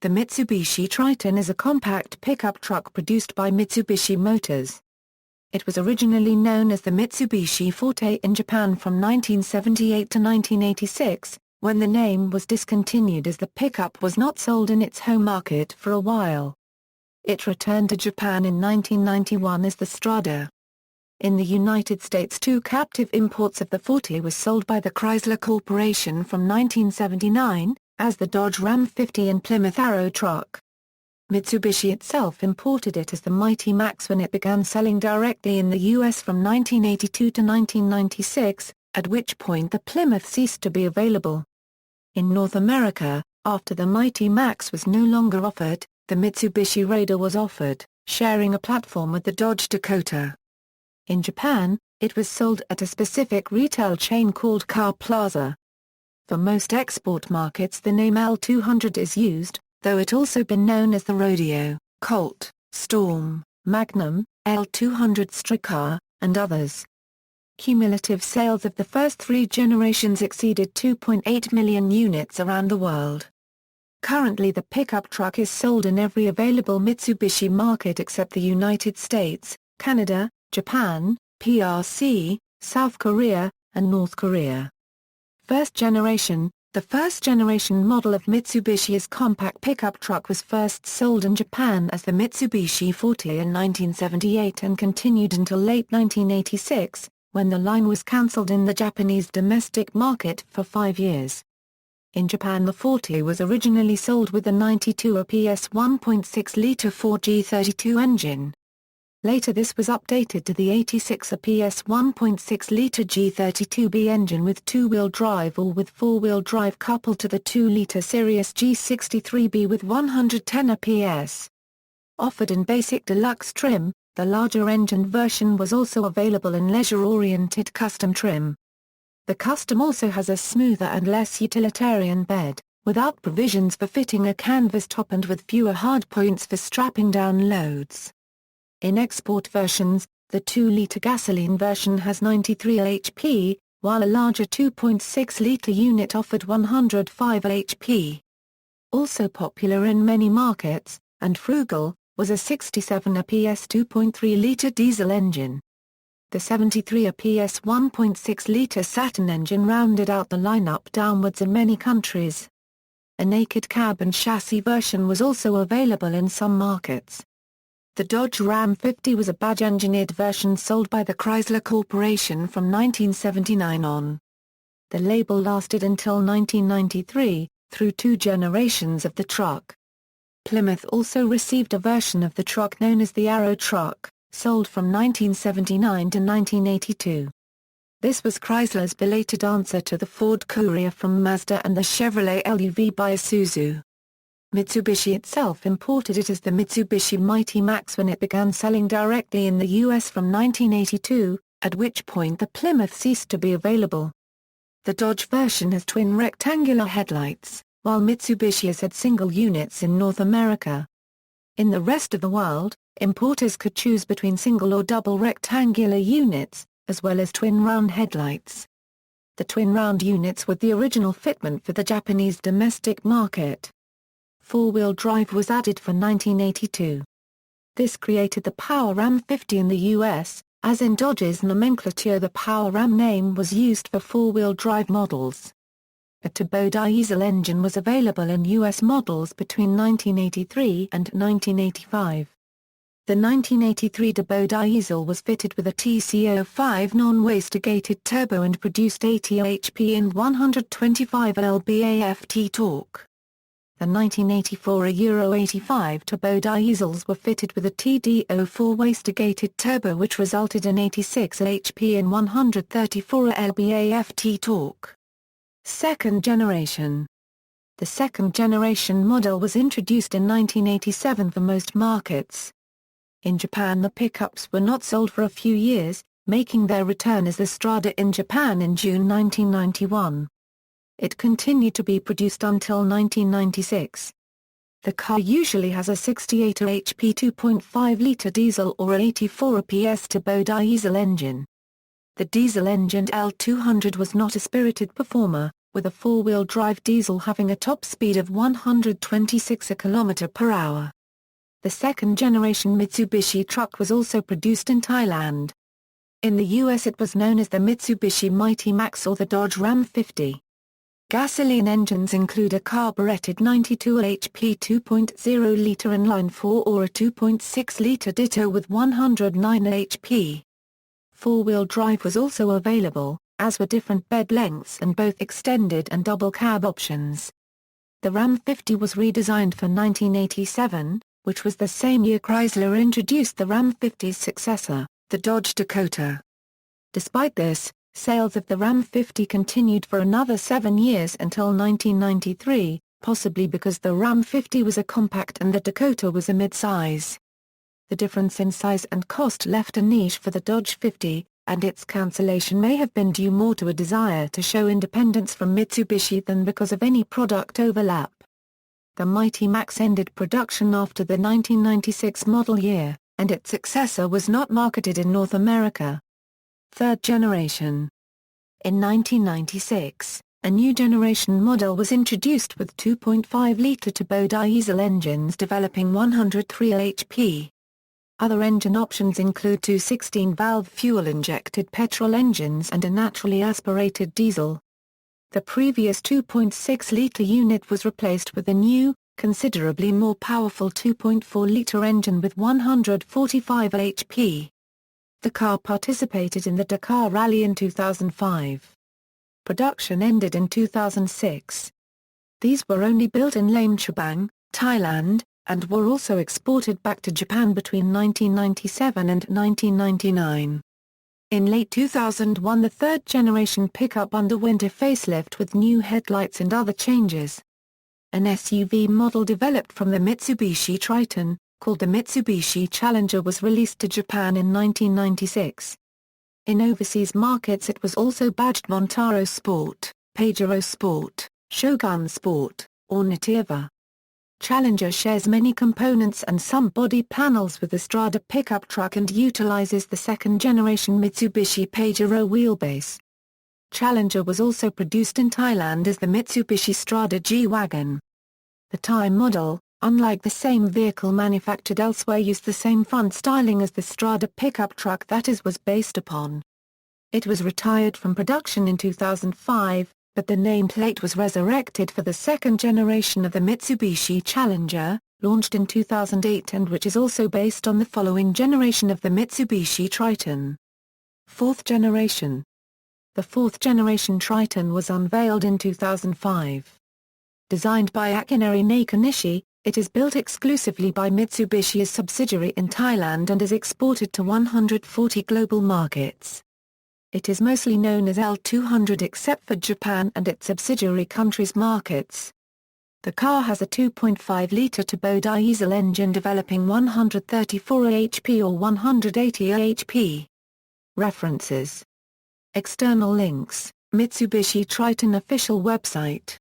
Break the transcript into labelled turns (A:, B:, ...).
A: The Mitsubishi Triton is a compact pickup truck produced by Mitsubishi Motors. It was originally known as the Mitsubishi Forte in Japan from 1978 to 1986, when the name was discontinued as the pickup was not sold in its home market for a while. It returned to Japan in 1991 as the Strada. In the United States, two captive imports of the Forte were sold by the Chrysler Corporation from 1979, as the Dodge Ram 50 and Plymouth Arrow Truck. Mitsubishi itself imported it as the Mighty Max when it began selling directly in the U.S. from 1982 to 1996, at which point the Plymouth ceased to be available. In North America, after the Mighty Max was no longer offered, the Mitsubishi Raider was offered, sharing a platform with the Dodge Dakota. In Japan, it was sold at a specific retail chain called Car Plaza. For most export markets the name L200 is used, though it also been known as the Rodeo, Colt, Storm, Magnum, L200 Striker, and others. Cumulative sales of the first three generations exceeded 2.8 million units around the world. Currently the pickup truck is sold in every available Mitsubishi market except the United States, Canada, Japan, PRC, South Korea, and North Korea. First generation. The first generation model of Mitsubishi's compact pickup truck was first sold in Japan as the Mitsubishi Forte in 1978 and continued until late 1986, when the line was cancelled in the Japanese domestic market for 5 years. In Japan the Forte was originally sold with a 92 PS 1.6-litre 4G32 engine. Later this was updated to the 86 PS 1.6-litre G32B engine with two-wheel drive or with four-wheel drive coupled to the 2-litre Sirius G63B with 110 PS. Offered in basic deluxe trim, the larger engine version was also available in leisure-oriented custom trim. The custom also has a smoother and less utilitarian bed, without provisions for fitting a canvas top and with fewer hardpoints for strapping down loads. In export versions, the 2-litre gasoline version has 93 HP, while a larger 2.6-litre unit offered 105 HP. Also popular in many markets, and frugal, was a 67 PS 2.3-litre diesel engine. The 73 PS 1.6-litre Saturn engine rounded out the lineup downwards in many countries. A naked cab and chassis version was also available in some markets. The Dodge Ram 50 was a badge-engineered version sold by the Chrysler Corporation from 1979 on. The label lasted until 1993, through 2 generations of the truck. Plymouth also received a version of the truck known as the Arrow Truck, sold from 1979 to 1982. This was Chrysler's belated answer to the Ford Courier from Mazda and the Chevrolet LUV by Isuzu. Mitsubishi itself imported it as the Mitsubishi Mighty Max when it began selling directly in the U.S. from 1982, at which point the Plymouth ceased to be available. The Dodge version has twin rectangular headlights, while Mitsubishi has had single units in North America. In the rest of the world, importers could choose between single or double rectangular units, as well as twin round headlights. The twin round units were the original fitment for the Japanese domestic market. Four-wheel drive was added for 1982. This created the Power Ram 50 in the U.S., as in Dodge's nomenclature the Power Ram name was used for four-wheel drive models. A turbo diesel engine was available in U.S. models between 1983 and 1985. The 1983 turbo diesel was fitted with a TC05 non-wastegated turbo and produced 80 HP and 125 lb-ft torque. The 1984 Euro 85 turbo diesels were fitted with a TD04 wastegated turbo which resulted in 86 HP and 134 lb-ft torque. Second generation. The second generation model was introduced in 1987 for most markets. In Japan the pickups were not sold for a few years, making their return as the Strada in Japan in June 1991. It continued to be produced until 1996. The car usually has a 68 HP 2.5-litre diesel or an 84 PS turbo diesel engine. The diesel-engined L200 was not a spirited performer, with a four-wheel drive diesel having a top speed of 126 km/h. The second-generation Mitsubishi truck was also produced in Thailand. In the US it was known as the Mitsubishi Mighty Max or the Dodge Ram 50. Gasoline engines include a carbureted 92 HP 2.0-liter inline-4 or a 2.6-liter Ditto with 109 HP. Four-wheel drive was also available, as were different bed lengths and both extended and double cab options. The Ram 50 was redesigned for 1987, which was the same year Chrysler introduced the Ram 50's successor, the Dodge Dakota. Despite this, sales of the Ram 50 continued for another 7 years until 1993, possibly because the Ram 50 was a compact and the Dakota was a mid-size. The difference in size and cost left a niche for the Dodge 50, and its cancellation may have been due more to a desire to show independence from Mitsubishi than because of any product overlap. The Mighty Max ended production after the 1996 model year, and its successor was not marketed in North America. Third generation. In 1996, a new generation model was introduced with 2.5-liter turbo diesel engines developing 103 HP. Other engine options include two 16-valve fuel-injected petrol engines and a naturally aspirated diesel. The previous 2.6-liter unit was replaced with a new, considerably more powerful 2.4-liter engine with 145 HP. The car participated in the Dakar Rally in 2005. Production ended in 2006. These were only built in Lamchobang, Thailand, and were also exported back to Japan between 1997 and 1999. In late 2001 the third-generation pickup underwent a facelift with new headlights and other changes. An SUV model developed from the Mitsubishi Triton, called the Mitsubishi Challenger, was released to Japan in 1996. In overseas markets it was also badged Montaro Sport, Pajero Sport, Shogun Sport, or Nativa. Challenger shares many components and some body panels with the Strada pickup truck and utilizes the second-generation Mitsubishi Pajero wheelbase. Challenger was also produced in Thailand as the Mitsubishi Strada G-Wagon. The Thai model, unlike the same vehicle manufactured elsewhere, used the same front styling as the Strada pickup truck that is was based upon. It was retired from production in 2005, but the nameplate was resurrected for the second generation of the Mitsubishi Challenger, launched in 2008 and which is also based on the following generation of the Mitsubishi Triton. Fourth generation. The fourth-generation Triton was unveiled in 2005. Designed by Akinari Nakanishi, it is built exclusively by Mitsubishi's subsidiary in Thailand and is exported to 140 global markets. It is mostly known as L200 except for Japan and its subsidiary countries' markets. The car has a 2.5-liter turbo diesel engine developing 134 HP or 180 HP. References. External links: Mitsubishi Triton official website.